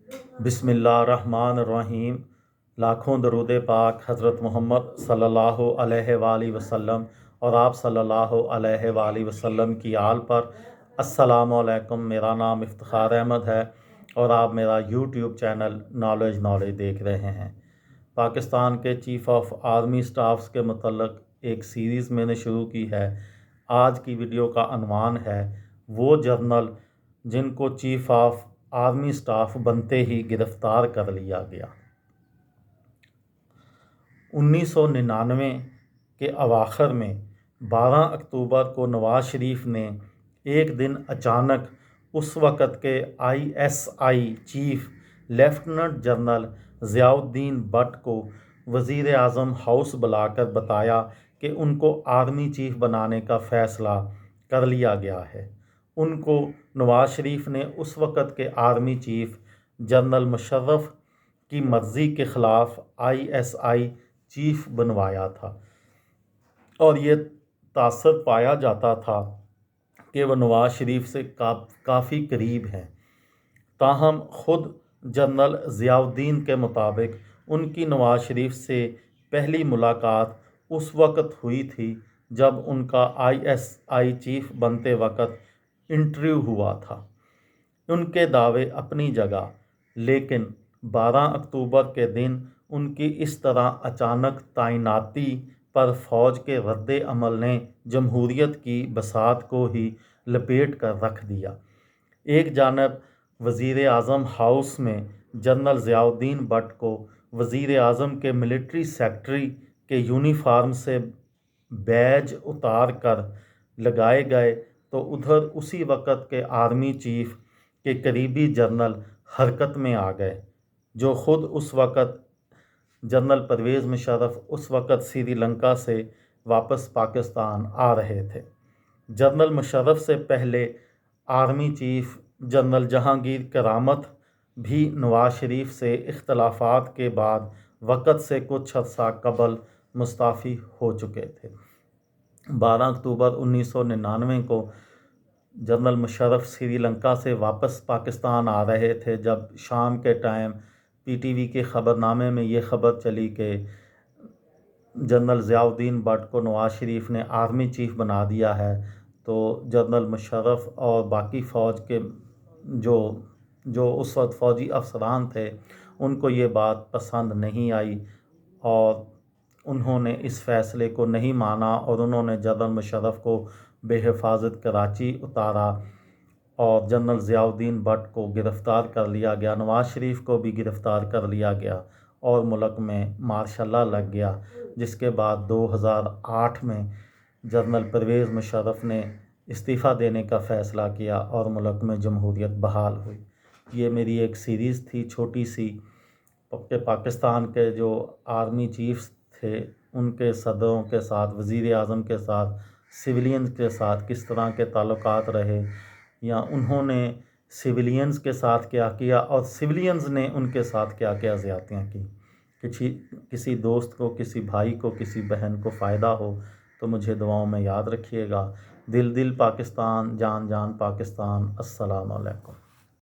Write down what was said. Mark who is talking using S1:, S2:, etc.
S1: بسم اللہ الرحمن الرحیم۔ لاکھوں درود پاک حضرت محمد صلی اللہ علیہ وآلہ وسلم اور آپ صلی اللہ علیہ وآلہ وسلم کی آل پر۔ السلام علیکم، میرا نام افتخار احمد ہے اور آپ میرا یوٹیوب چینل نالج دیکھ رہے ہیں۔ پاکستان کے چیف آف آرمی سٹافز کے متعلق ایک سیریز میں نے شروع کی ہے۔ آج کی ویڈیو کا عنوان ہے وہ جرنل جن کو چیف آف آرمی سٹاف بنتے ہی گرفتار کر لیا گیا۔ 1999 کے اواخر میں 12 اکتوبر کو نواز شریف نے ایک دن اچانک اس وقت کے ISI chief lieutenant general Zia Uddin but کو وزیر اعظم ہاؤس بلا کر بتایا کہ ان کو آرمی چیف بنانے کا فیصلہ کر لیا گیا ہے۔ ان کو نواز شریف نے اس وقت کے آرمی چیف جنرل مشرف کی مرضی کے خلاف ISI چیف بنوایا تھا اور یہ تاثر پایا جاتا تھا کہ وہ نواز شریف سے کافی قریب ہیں۔ تاہم خود جنرل ضیاء الدین کے مطابق ان کی نواز شریف سے پہلی ملاقات اس وقت ہوئی تھی جب ان کا ISI چیف بنتے وقت انٹرویو ہوا تھا۔ ان کے دعوے اپنی جگہ، لیکن 12 اکتوبر کے دن ان کی اس طرح اچانک تعیناتی پر فوج کے رد عمل نے جمہوریت کی بساط کو ہی لپیٹ کر رکھ دیا۔ ایک جانب وزیر اعظم ہاؤس میں جنرل ضیاء الدین بٹ کو وزیر اعظم کے ملٹری سیکرٹری کے یونیفارم سے بیج اتار کر لگائے گئے تو ادھر اسی وقت کے آرمی چیف کے قریبی جنرل حرکت میں آ گئے، جو خود اس وقت جنرل پرویز مشرف اس وقت سری لنکا سے واپس پاکستان آ رہے تھے۔ جنرل مشرف سے پہلے آرمی چیف جنرل جہانگیر کرامت بھی نواز شریف سے اختلافات کے بعد وقت سے کچھ عرصہ قبل مستعفی ہو چکے تھے۔ 12 اکتوبر 1999 کو جنرل مشرف سری لنکا سے واپس پاکستان آ رہے تھے جب شام کے ٹائم PTV کے خبر نامے میں یہ خبر چلی کہ جنرل ضیاء الدین بٹ کو نواز شریف نے آرمی چیف بنا دیا ہے، تو جنرل مشرف اور باقی فوج کے جو اس وقت فوجی افسران تھے ان کو یہ بات پسند نہیں آئی اور انہوں نے اس فیصلے کو نہیں مانا اور انہوں نے جنرل مشرف کو بے حفاظت کراچی اتارا اور جنرل ضیاء الدین بٹ کو گرفتار کر لیا گیا۔ نواز شریف کو بھی گرفتار کر لیا گیا اور ملک میں مارشل لا لگ گیا، جس کے بعد 2008 میں جنرل پرویز مشرف نے استعفیٰ دینے کا فیصلہ کیا اور ملک میں جمہوریت بحال ہوئی۔ یہ میری ایک سیریز تھی چھوٹی سی کہ پاکستان کے جو آرمی چیفز تھے ان کے صدروں کے ساتھ، وزیر اعظم کے ساتھ، سویلینز کے ساتھ کس طرح کے تعلقات رہے، یا انہوں نے سویلینز کے ساتھ کیا کیا اور سویلینز نے ان کے ساتھ کیا کیا زیادتیاں کی۔ کسی دوست کو، کسی بھائی کو، کسی بہن کو فائدہ ہو تو مجھے دعاؤں میں یاد رکھیے گا۔ دل دل پاکستان، جان جان پاکستان۔ السلام علیکم۔